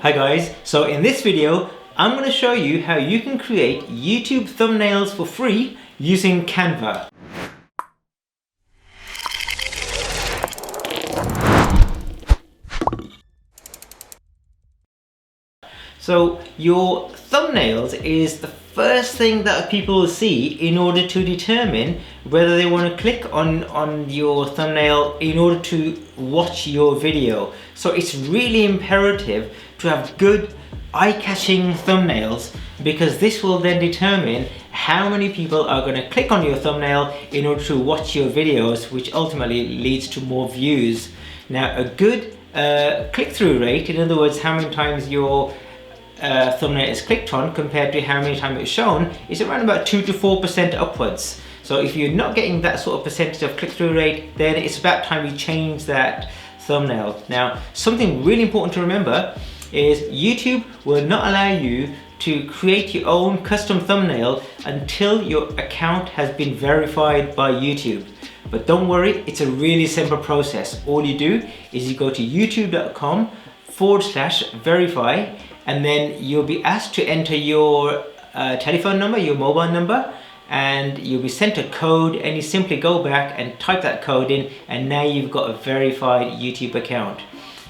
Hi guys, so in this video I'm going to show you how you can create YouTube thumbnails for free using Canva. So your thumbnails is the first thing that people will see in order to determine whether they want to click on your thumbnail in order to watch your video. So it's really imperative to have good eye-catching thumbnails, because this will then determine how many people are going to click on your thumbnail in order to watch your videos, which ultimately leads to more views. Now a good click-through rate, in other words how many times your thumbnail is clicked on compared to how many times it's shown, is around about 2 to 4% upwards. So if you're not getting that sort of percentage of click-through rate, then it's about time you change that thumbnail. Now something really important to remember is YouTube will not allow you to create your own custom thumbnail until your account has been verified by YouTube. But don't worry, it's a really simple process. All you do is you go to youtube.com/verify, and then you'll be asked to enter your telephone number, your mobile number, and you'll be sent a code, and you simply go back and type that code in, and now you've got a verified YouTube account.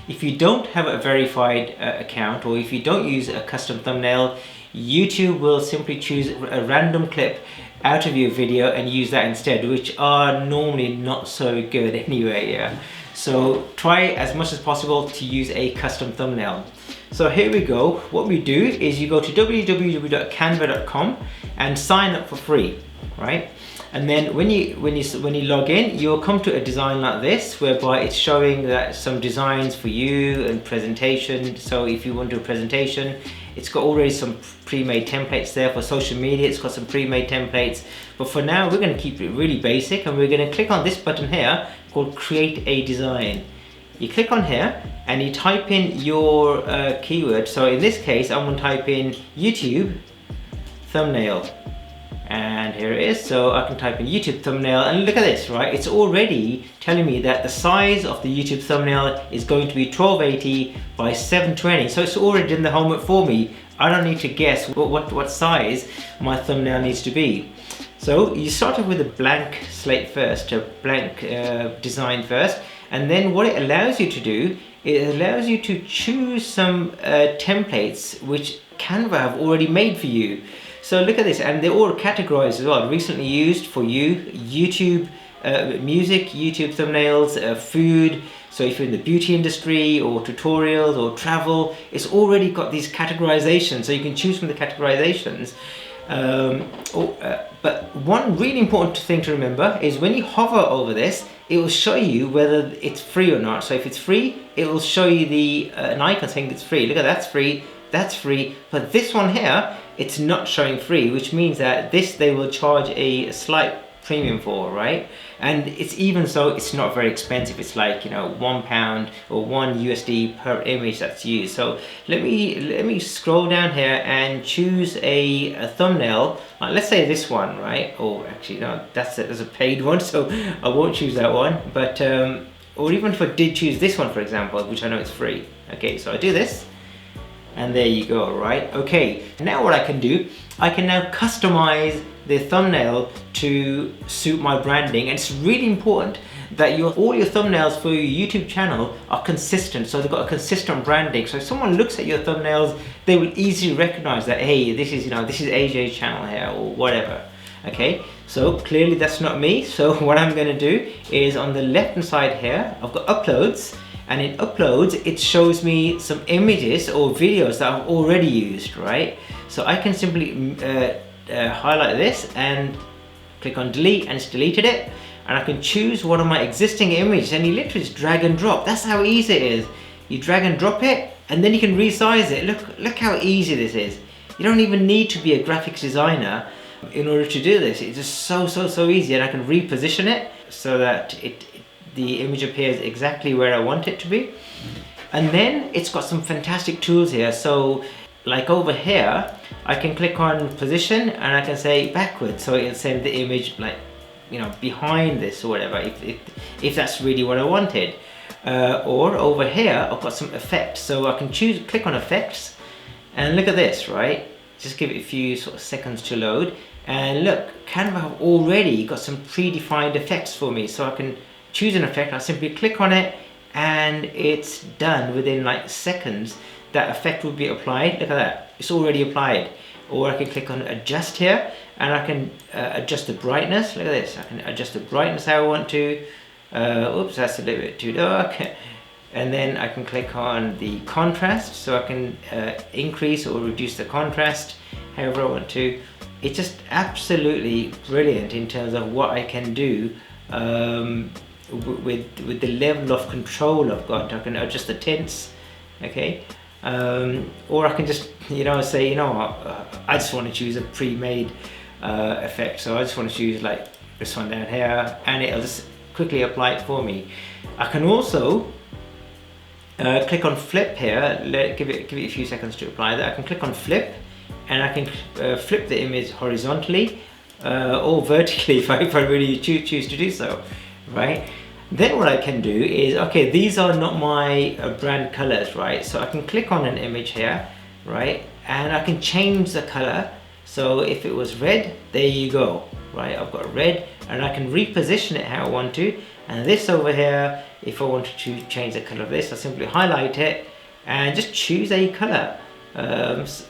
If you don't have a verified account, or if you don't use a custom thumbnail, YouTube will simply choose a random clip out of your video and use that instead, which are normally not so good anyway. Yeah. So try as much as possible to use a custom thumbnail. So here we go. What we do is you go to www.canva.com and sign up for free, right? And then when you log in, you'll come to a design like this, whereby it's showing that some designs for you and presentation. So if you want to do a presentation, it's got already some pre-made templates there. For social media, it's got some pre-made templates. But for now, we're going to keep it really basic, and we're going to click on this button here called Create a Design. You click on here and you type in your keyword. So in this case, I'm going to type in YouTube thumbnail. And here it is. So I can type in YouTube thumbnail, and look at this, right? It's already telling me that the size of the YouTube thumbnail is going to be 1280 by 720. So it's already done the homework for me. I don't need to guess what size my thumbnail needs to be. So you start off with a blank slate first, a blank design first, and then what it allows you to do, it allows you to choose some templates which Canva have already made for you. So look at this, and they're all categorized as well. Recently used for you, YouTube, music, YouTube thumbnails, food. So if you're in the beauty industry or tutorials or travel, it's already got these categorizations. So you can choose from the categorizations. But one really important thing to remember is when you hover over this, it will show you whether it's free or not. So if it's free, it will show you an icon saying it's free. Look at that's free. That's free, but this one here, it's not showing free, which means that this they will charge a slight premium for, right? And it's even so, it's not very expensive. It's like, you know, £1 or $1 per image that's used. So let me scroll down here and choose a thumbnail. Let's say this one, right? Oh, actually no, that's a paid one, so I won't choose that one. But or even if I did choose this one, for example, which I know it's free. Okay, so I do this. And there you go, right? Okay, now what I can do, I can now customize the thumbnail to suit my branding. And it's really important that all your thumbnails for your YouTube channel are consistent. So they've got a consistent branding. So if someone looks at your thumbnails, they will easily recognize that, hey, this is AJ's channel here, or whatever. Okay, so clearly that's not me. So what I'm gonna do is on the left hand side here, I've got uploads. And in uploads, it shows me some images or videos that I've already used, right? So I can simply highlight this and click on delete, and it's deleted it. And I can choose one of my existing images, and you literally just drag and drop. That's how easy it is. You drag and drop it, and then you can resize it. Look how easy this is. You don't even need to be a graphics designer in order to do this. It's just so easy, and I can reposition it so that the image appears exactly where I want it to be. And then it's got some fantastic tools here. So like over here, I can click on position and I can say backwards. So it'll send the image, like, you know, behind this or whatever, if that's really what I wanted. or over here I've got some effects, so I can click on effects, and look at this, right? Just give it a few sort of seconds to load, and look, Canva have already got some predefined effects for me. So I can choose an effect, I simply click on it, and it's done within like seconds. That effect will be applied. Look at that, it's already applied. Or I can click on adjust here, and I can adjust the brightness. Look at this, I can adjust the brightness how I want to. Oops, that's a little bit too dark. And then I can click on the contrast, so I can increase or reduce the contrast however I want to. It's just absolutely brilliant in terms of what I can do with the level of control I've got. I can adjust the tints, okay, or I can just, you know, say, you know what, I just want to choose a pre-made effect, so I just want to choose like this one down here, and it'll just quickly apply it for me. I can also click on flip here, give it a few seconds to apply that. I can click on flip, and I can flip the image horizontally or vertically if I really choose to do so, right? Then what I can do is, okay, these are not my brand colors, right? So I can click on an image here, right? And I can change the color. So if it was red, there you go, right? I've got red, and I can reposition it how I want to. And this over here, if I wanted to change the color of this, I simply highlight it and just choose a color.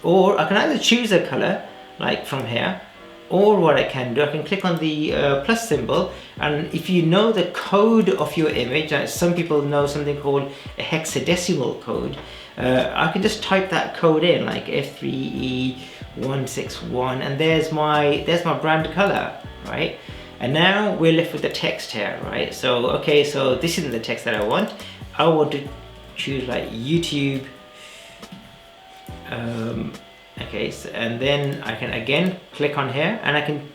Or I can either choose a color like from here, or what I can do, I can click on the plus symbol, and if you know the code of your image, some people know something called a hexadecimal code, I can just type that code in like F3E161, and there's my brand color, right? And now we're left with the text here, right? So okay, so this isn't the text that I want. I want to choose like YouTube. Okay, so, and then I can again click on here, and I can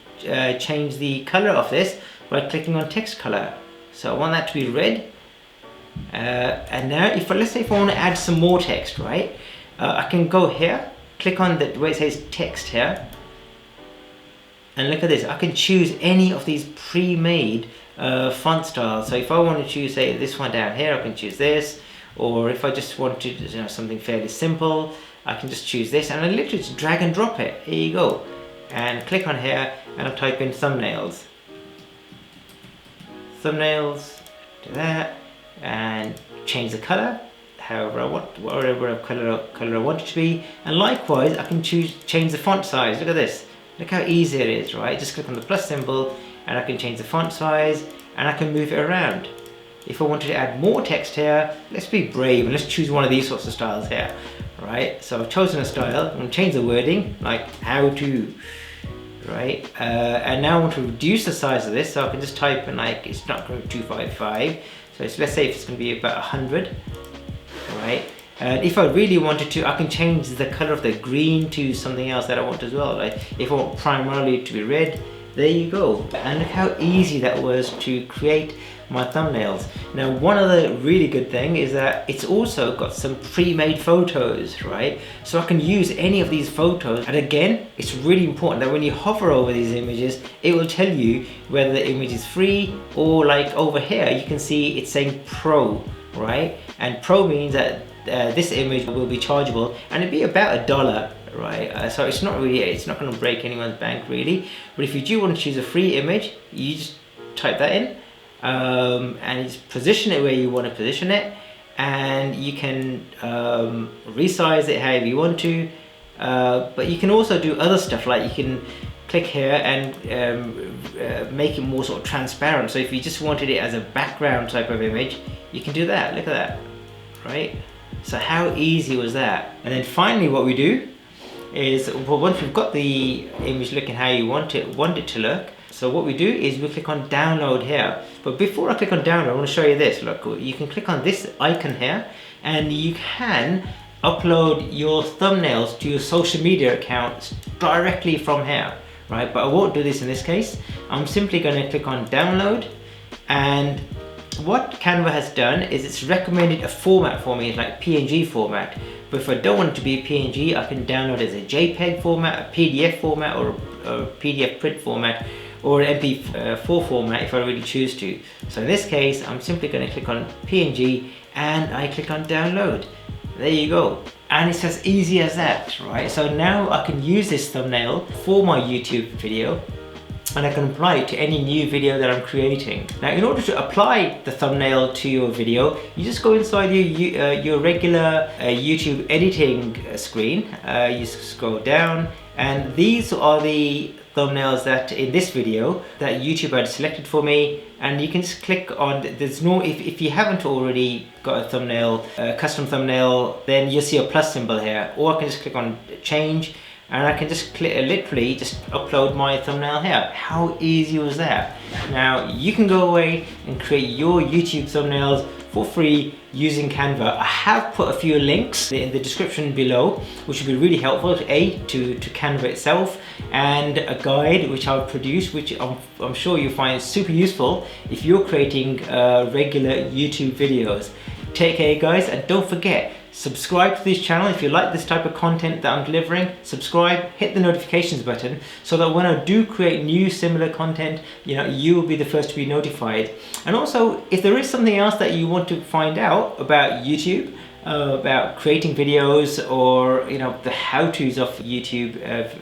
change the color of this by clicking on text color. So I want that to be red. And now let's say if I want to add some more text, right? I can go here, click on the where it says text here, and look at this. I can choose any of these pre-made font styles. So if I want to choose, say, this one down here, I can choose this. Or if I just wanted, you know, something fairly simple, I can just choose this, and I literally just drag and drop it. Here you go, and click on here, and I'll type in thumbnails. Thumbnails, do that, and change the color however I want, whatever color I want it to be. And likewise, I can change the font size. Look at this. Look how easy it is, right? Just click on the plus symbol, and I can change the font size, and I can move it around. If I wanted to add more text here, let's be brave and let's choose one of these sorts of styles here, right? So I've chosen a style. I'm going to change the wording, like how to, right? And now I want to reduce the size of this, so I can just type in, like, it's not going to be 255. So let's say it's going to be about 100, right? And if I really wanted to, I can change the color of the green to something else that I want as well. Like if I want primarily to be red, there you go. And look how easy that was to create my thumbnails. Now, one other really good thing is that it's also got some pre-made photos, right? So I can use any of these photos. And again, it's really important that when you hover over these images, it will tell you whether the image is free, or like over here, you can see it's saying Pro, right? And Pro means that this image will be chargeable, and it'd be about $1, right? So it's not going to break anyone's bank really. But if you do want to choose a free image, you just type that in, and you just position it where you want to position it, and you can resize it however you want to. But you can also do other stuff, like you can click here and make it more sort of transparent. So if you just wanted it as a background type of image, you can do that. Look at that, right? So how easy was that? And then finally what we do is, well, once we've got the image looking how you want it to look, so what we do is we click on download here. But before I click on download, I want to show you this. Look, you can click on this icon here, and you can upload your thumbnails to your social media accounts directly from here, right? But I won't do this in this case. I'm simply going to click on download, and what Canva has done is it's recommended a format for me, like PNG format. But if I don't want it to be a PNG, I can download it as a JPEG format, a PDF format, or a PDF print format, or MP4 format if I really choose to. So in this case, I'm simply going to click on PNG and I click on download. There you go. And it's as easy as that, right? So now I can use this thumbnail for my YouTube video, and I can apply it to any new video that I'm creating. Now, in order to apply the thumbnail to your video, you just go inside your regular YouTube editing screen. You scroll down, and these are the thumbnails that in this video that YouTube had selected for me, and you can just click on, there's no, if you haven't already got a thumbnail, custom thumbnail, then you'll see a plus symbol here, or I can just click on change, and I can just literally just upload my thumbnail here. How easy was that? Now you can go away and create your YouTube thumbnails for free using Canva. I have put a few links in the description below, which would be really helpful to Canva itself, and a guide which I've produced, which I'm sure you'll find super useful if you're creating regular YouTube videos. Take care guys, and don't forget, subscribe to this channel if you like this type of content that I'm delivering. Subscribe, hit the notifications button so that when I do create new similar content, you will be the first to be notified. And also, if there is something else that you want to find out about YouTube, about creating videos, or the how-tos of YouTube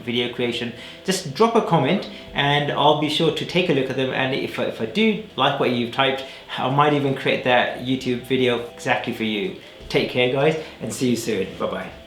video creation, just drop a comment and I'll be sure to take a look at them, and if I do like what you've typed, I might even create that YouTube video exactly for you. Take care guys, and see you soon. Bye bye.